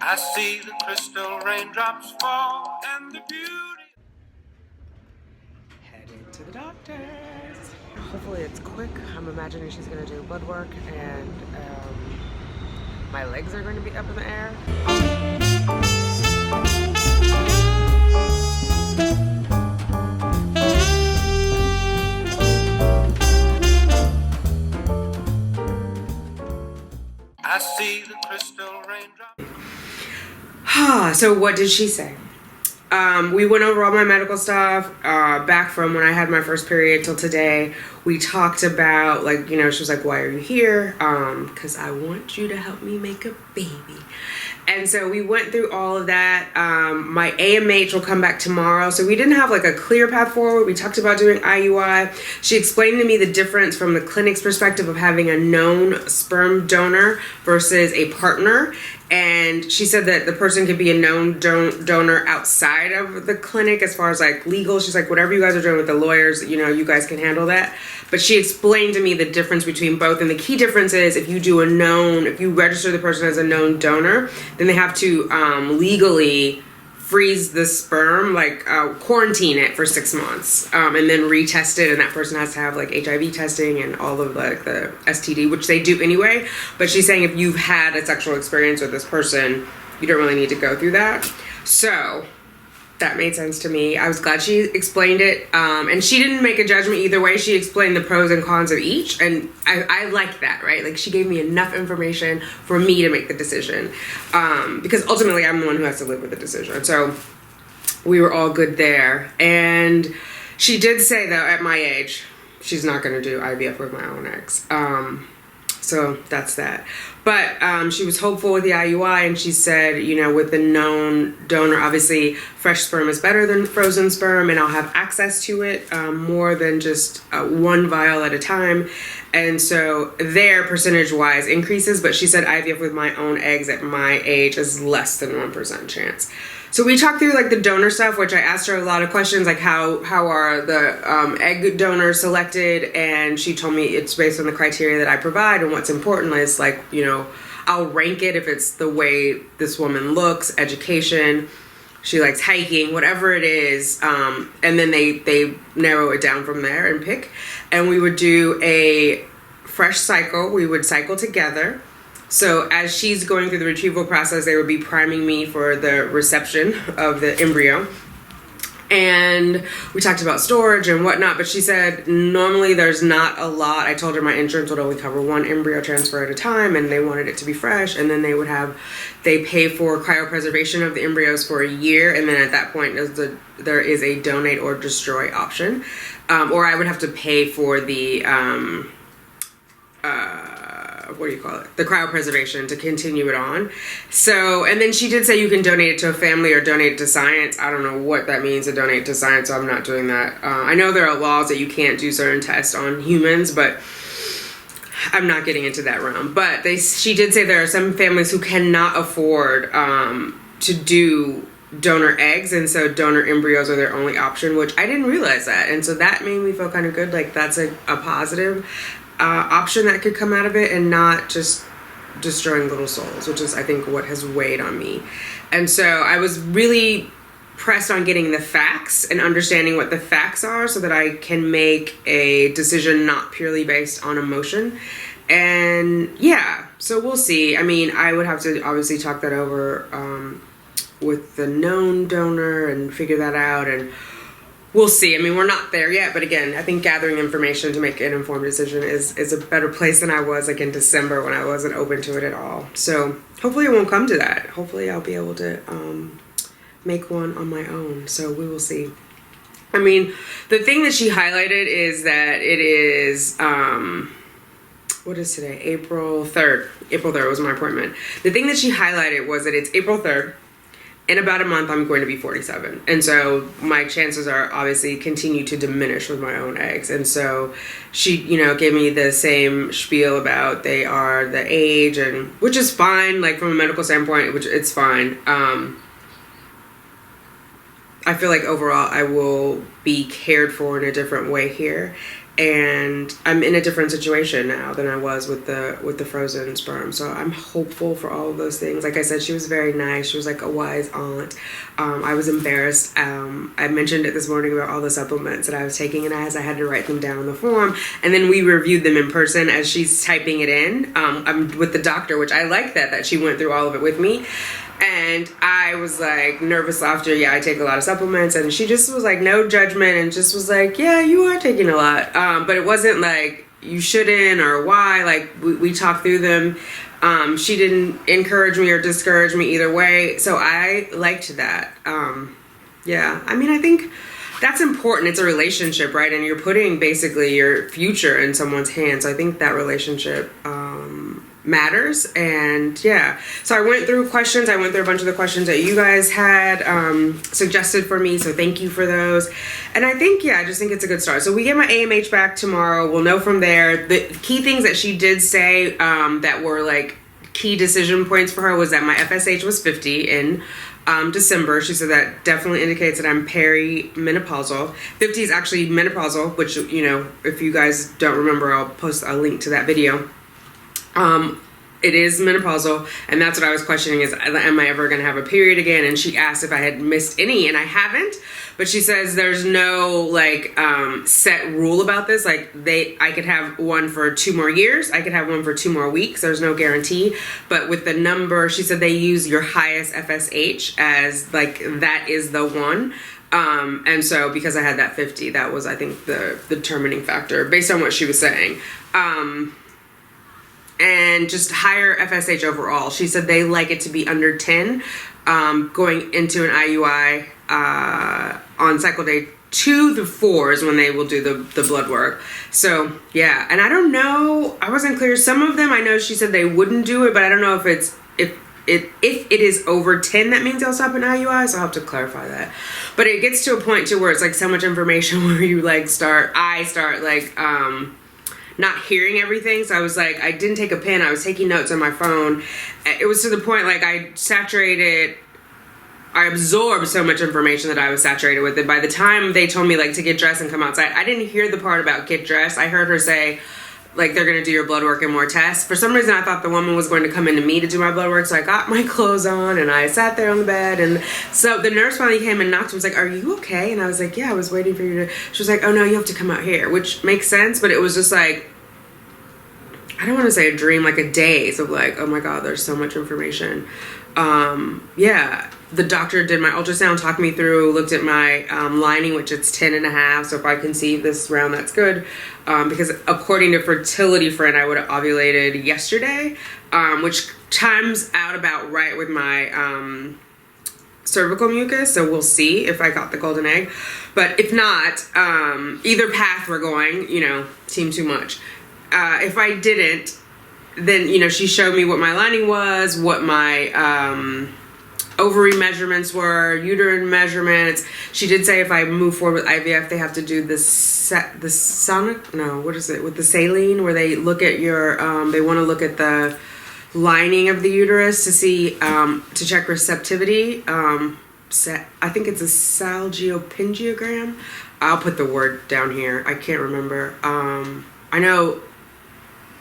I see the crystal raindrops fall and the beauty. Headed to the doctor's. Hopefully it's quick. I'm imagining she's gonna do blood work and my legs are going to be up in the air. I see the crystal raindrops. So what did she say? We went over all my medical stuff, back from when I had my first period till today. We talked about, like, you know, she was like, why are you here? Because I want you to help me make a baby. And so we went through all of that. My AMH will come back tomorrow. So we didn't have like a clear path forward. We talked about doing IUI. She explained to me the difference from the clinic's perspective of having a known sperm donor versus a partner. And she said that the person could be a known donor outside of the clinic as far as like legal. She's like, whatever you guys are doing with the lawyers, you know, you guys can handle that. But she explained to me the difference between both. And the key difference is if you register the person as a known donor, then they have to legally freeze the sperm, like quarantine it for 6 months, and then retest it, and that person has to have like HIV testing and all of like the STD, which they do anyway. But she's saying if you've had a sexual experience with this person, you don't really need to go through that. So that made sense to me. I was glad she explained it, and she didn't make a judgment either way. She explained the pros and cons of each, and I like that, right? Like, she gave me enough information for me to make the decision, because ultimately I'm the one who has to live with the decision. So we were all good there. And she did say, though, at my age, she's not going to do IVF with my own eggs. So that's that. But she was hopeful with the IUI, and she said, you know, with the known donor, obviously fresh sperm is better than frozen sperm, and I'll have access to it more than just one vial at a time. And so their percentage-wise increases, but she said IVF with my own eggs at my age is less than 1% chance. So we talked through like the donor stuff, which I asked her a lot of questions, like how are the egg donors selected, and she told me it's based on the criteria that I provide, and what's important is, like, you know, I'll rank it if it's the way this woman looks, education, she likes hiking, whatever it is, and then they narrow it down from there and pick. And we would do a fresh cycle. We would cycle together. So as she's going through the retrieval process, they would be priming me for the reception of the embryo. And we talked about storage and whatnot, but she said normally there's not a lot. I told her my insurance would only cover one embryo transfer at a time, and they wanted it to be fresh. And then they pay for cryopreservation of the embryos for a year. And then at that point, there is a donate or destroy option. Or I would have to pay for the, what do you call it? The cryopreservation to continue it on. So, and then she did say you can donate it to a family or donate it to science. I don't know what that means, to donate to science, so I'm not doing that. I know there are laws that you can't do certain tests on humans, but I'm not getting into that realm. But she did say there are some families who cannot afford to do donor eggs, and so donor embryos are their only option, which I didn't realize that. And so that made me feel kind of good, like that's a positive option that could come out of it, and not just destroying little souls, which is, I think, what has weighed on me. And so I was really pressed on getting the facts and understanding what the facts are so that I can make a decision not purely based on emotion. And yeah, so we'll see. I mean, I would have to obviously talk that over with the known donor and figure that out, and we'll see. I mean, we're not there yet, but again, I think gathering information to make an informed decision is a better place than I was like in December when I wasn't open to it at all. So hopefully it won't come to that. Hopefully I'll be able to make one on my own. So we will see. I mean, the thing that she highlighted is that it is, what is today? April 3rd. April 3rd was my appointment. The thing that she highlighted was that it's April 3rd. In about a month, I'm going to be 47. And so my chances are obviously continue to diminish with my own eggs. And so she, you know, gave me the same spiel about they are the age, and which is fine, like from a medical standpoint, which it's fine. I feel like overall I will be cared for in a different way here. and I'm in a different situation now than I was with the frozen sperm. So I'm hopeful for all of those things. Like I said, she was very nice. She was like a wise aunt. I was embarrassed. I mentioned it this morning about all the supplements that I was taking, and I had to write them down on the form, and then we reviewed them in person as she's typing it in. I'm with the doctor, which I like that she went through all of it with me. And I was like nervous laughter. Yeah, I take a lot of supplements. And she just was like, no judgment, and just was like, yeah, you are taking a lot. But it wasn't like you shouldn't or why. Like we talked through them. She didn't encourage me or discourage me either way. So I liked that. Yeah, I mean, I think that's important. It's a relationship, right? And you're putting basically your future in someone's hands. So I think that relationship matters. And yeah, so I went through questions. I went through a bunch of the questions that you guys had suggested for me, so thank you for those. And I think, yeah, I just think it's a good start. So we get my AMH back tomorrow. We'll know from there. The key things that she did say that were like key decision points for her was that my FSH was 50 in December. She said that definitely indicates that I'm perimenopausal. 50 is actually menopausal, which, you know, if you guys don't remember, I'll post a link to that video. It is menopausal, and that's what I was questioning is, am I ever going to have a period again? And she asked if I had missed any, and I haven't, but she says there's no like set rule about this. Like I could have one for 2 more years. I could have one for 2 more weeks. There's no guarantee, but with the number, she said they use your highest FSH as like, that is the one. And so because I had that 50, that was, I think, the determining factor based on what she was saying. And just higher FSH overall. She said they like it to be under 10 going into an IUI on cycle day 2 to 4 is when they will do the blood work. So yeah, and I don't know, I wasn't clear. Some of them, I know she said they wouldn't do it, but I don't know if it is over 10, that means they'll stop an IUI, so I'll have to clarify that. But it gets to a point too where it's like so much information where you like I start like not hearing everything. So I was like, I didn't take a pen. I was taking notes on my phone. It was to the point like I absorbed so much information that I was saturated with it. By the time they told me like to get dressed and come outside, I didn't hear the part about get dressed. I heard her say like they're going to do your blood work and more tests. For some reason I thought the woman was going to come into me to do my blood work. So I got my clothes on and I sat there on the bed, and so the nurse finally came and knocked and was like, are you okay? And I was like, yeah, I was waiting for you to, she was like, oh no, you have to come out here, which makes sense. But it was just like, I don't want to say a dream, like a daze of like, oh my God, there's so much information. Yeah, the doctor did my ultrasound, talked me through, looked at my lining, which it's 10.5. So if I conceive this round, that's good. Because according to Fertility Friend, I would have ovulated yesterday, which times out about right with my cervical mucus. So we'll see if I got the golden egg. But if not, either path we're going, you know, seemed too much. If I didn't, then, you know, she showed me what my lining was, what my ovary measurements were, uterine measurements. She did say if I move forward with IVF, they have to do the sonic, no, what is it, with the saline, where they look at your, they want to look at the lining of the uterus to see, to check receptivity. I think it's a salgiopensiogram. I'll put the word down here. I can't remember. I know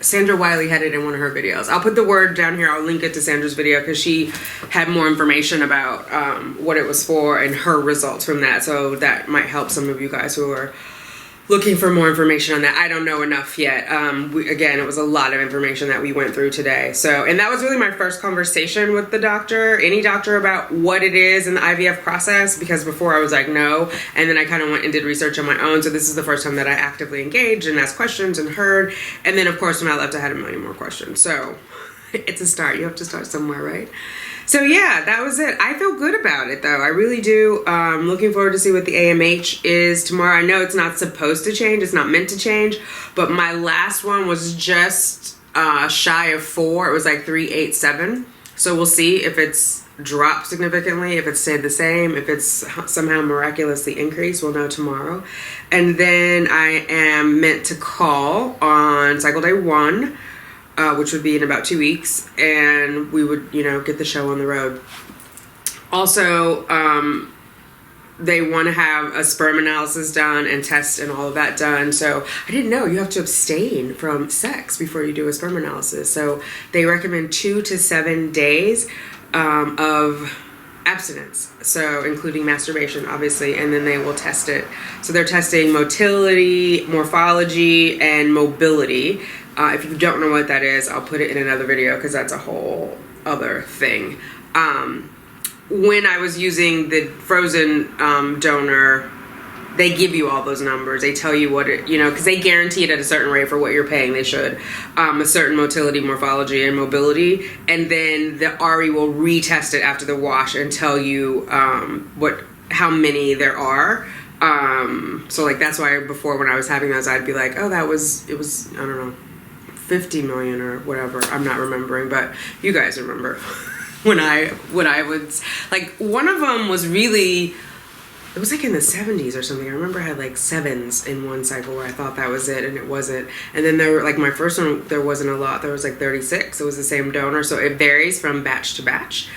Sandra Wiley had it in one of her videos. I'll put the word down here. I'll link it to Sandra's video because she had more information about what it was for and her results from that. So that might help some of you guys who are looking for more information on that. I don't know enough yet. Again, it was a lot of information that we went through today. So, and that was really my first conversation with the doctor, any doctor, about what it is in the IVF process, because before I was like, no. And then I kind of went and did research on my own. So this is the first time that I actively engaged and asked questions and heard. And then of course, when I left, I had a million more questions. So it's a start. You have to start somewhere, right? So yeah, that was it. I feel good about it though. I really do. Looking forward to see what the AMH is tomorrow. I know it's not supposed to change. It's not meant to change. But my last one was just shy of 4. It was like 387. So we'll see if it's dropped significantly, if it's stayed the same, if it's somehow miraculously increased. We'll know tomorrow. And then I am meant to call on cycle day 1. Which would be in about 2 weeks, and we would, you know, get the show on the road. Also, they want to have a sperm analysis done and test and all of that done. So I didn't know you have to abstain from sex before you do a sperm analysis. So they recommend 2 to 7 days of abstinence, so including masturbation, obviously, and then they will test it. So they're testing motility, morphology, and mobility. If you don't know what that is, I'll put it in another video because that's a whole other thing. When I was using the frozen donor, they give you all those numbers. They tell you what it, because they guarantee it at a certain rate for what you're paying. They should. A certain motility, morphology, and mobility. And then the RE will retest it after the wash and tell you how many there are. So like that's why before when I was having those, I'd be like, oh, it was, I don't know, 50 million or whatever. I'm not remembering, but you guys remember when I was like, one of them was really, it was like in the 70s or something. I remember I had like 7s in one cycle where I thought that was it and it wasn't. And then there were like my first one, there wasn't a lot. There was like 36. It was the same donor. So it varies from batch to batch.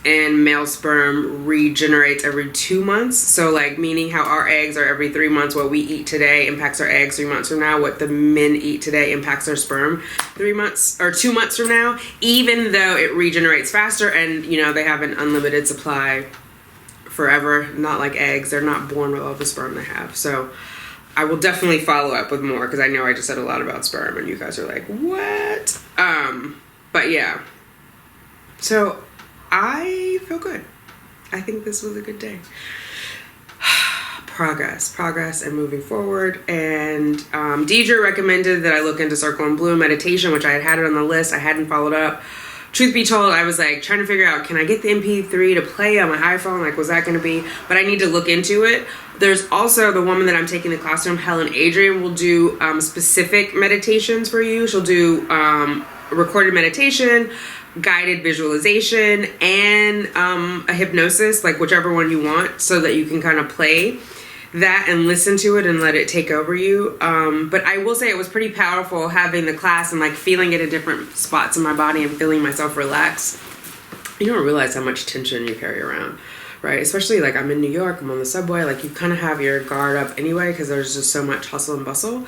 And male sperm regenerates every 2 months. So like meaning how our eggs are every 3 months. What we eat today impacts our eggs 3 months from now. What the men eat today impacts their sperm 3 months or 2 months from now. Even though it regenerates faster and they have an unlimited supply forever, not like eggs. They're not born with all the sperm they have. So I will definitely follow up with more because I know I just said a lot about sperm and you guys are like, what? But yeah. So I feel good. I think this was a good day. Progress and moving forward. And Deidre recommended that I look into Circle and Blue meditation, which I had it on the list. I hadn't followed up. Truth be told, I was like trying to figure out, can I get the MP3 to play on my iPhone? Like, was that going to be? But I need to look into it. There's also the woman that I'm taking the class from, Helen Adrian, will do specific meditations for you. She'll do recorded meditation, guided visualization, and a hypnosis, like whichever one you want, so that you can kind of play that and listen to it and let it take over you. But I will say it was pretty powerful having the class and like feeling it in different spots in my body and feeling myself relax. You don't realize how much tension you carry around, right? Especially like I'm in New York, I'm on the subway, like you kind of have your guard up anyway because there's just so much hustle and bustle.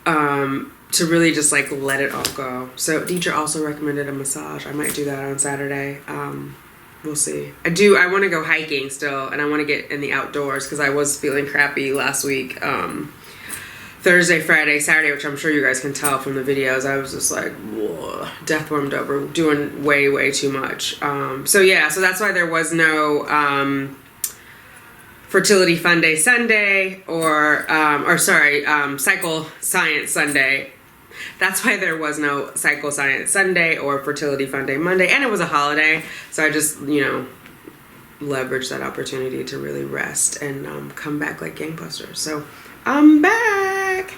To really just like let it all go. So Deidre also recommended a massage. I might do that on Saturday. We'll see. I want to go hiking still, and I want to get in the outdoors because I was feeling crappy last week. Thursday, Friday, Saturday, which I'm sure you guys can tell from the videos. I was just like, whoa, death warmed over, doing way, way too much. So yeah, so that's why there was no Fertility Funday Sunday or Cycle Science Sunday. That's why there was no Cycle Science Sunday or Fertility Funday Monday, and it was a holiday, so I just, leveraged that opportunity to really rest and come back like gangbusters. So I'm back.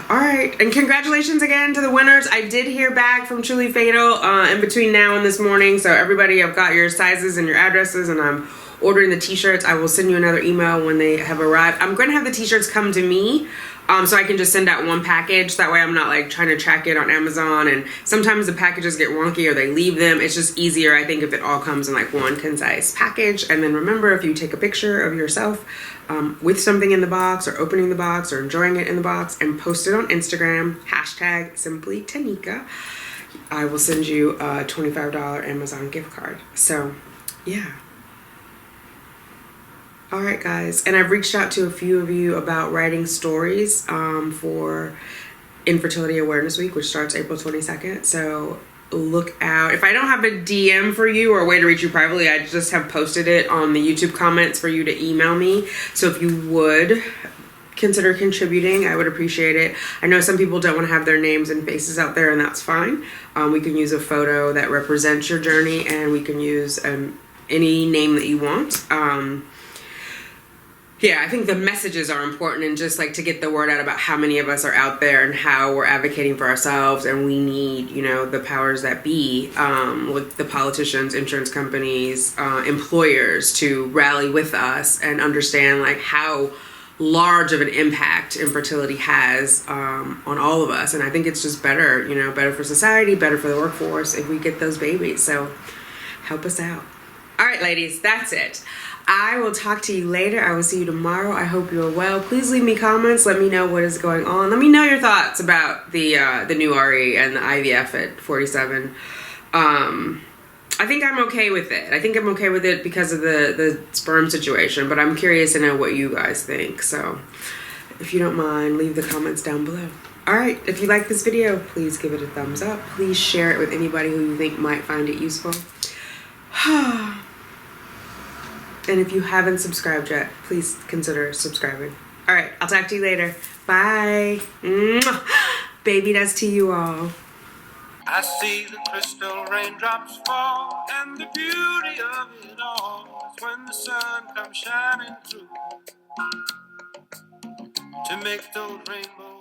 All right, and congratulations again to the winners. I did hear back from Truly Fatal in between now and this morning, so everybody, I've got your sizes and your addresses, and I'm ordering the t-shirts. I will send you another email when they have arrived. I'm going to have the t-shirts come to me, so I can just send out one package. That way I'm not like trying to track it on Amazon, and sometimes the packages get wonky or they leave them. It's just easier, I think, if it all comes in like one concise package. And then remember, if you take a picture of yourself with something in the box or opening the box or enjoying it in the box and post it on Instagram, hashtag simply Tanika, I will send you a $25 Amazon gift card. So yeah. All right, guys, and I've reached out to a few of you about writing stories for Infertility Awareness Week, which starts April 22nd. So look out. If I don't have a DM for you or a way to reach you privately, I just have posted it on the YouTube comments for you to email me. So if you would consider contributing, I would appreciate it. I know some people don't want to have their names and faces out there, and that's fine. We can use a photo that represents your journey, and we can use any name that you want. Yeah, I think the messages are important, and just like to get the word out about how many of us are out there and how we're advocating for ourselves, and we need, the powers that be, with the politicians, insurance companies, employers to rally with us and understand like how large of an impact infertility has on all of us. And I think it's just better, better for society, better for the workforce if we get those babies. So help us out. All right, ladies, that's it. I will talk to you later. I will see you tomorrow. I hope you're well. Please leave me comments. Let me know what is going on. Let me know your thoughts about the new RE and the IVF at 47. I think I'm okay with it. I think I'm okay with it because of the sperm situation, but I'm curious to know what you guys think. So if you don't mind, leave the comments down below. All right, if you like this video, please give it a thumbs up. Please share it with anybody who you think might find it useful. And if you haven't subscribed yet, please consider subscribing. All right, I'll talk to you later. Bye. Mwah. Baby, that's to you all. I see the crystal raindrops fall, and the beauty of it all is when the sun comes shining through to make those rainbows.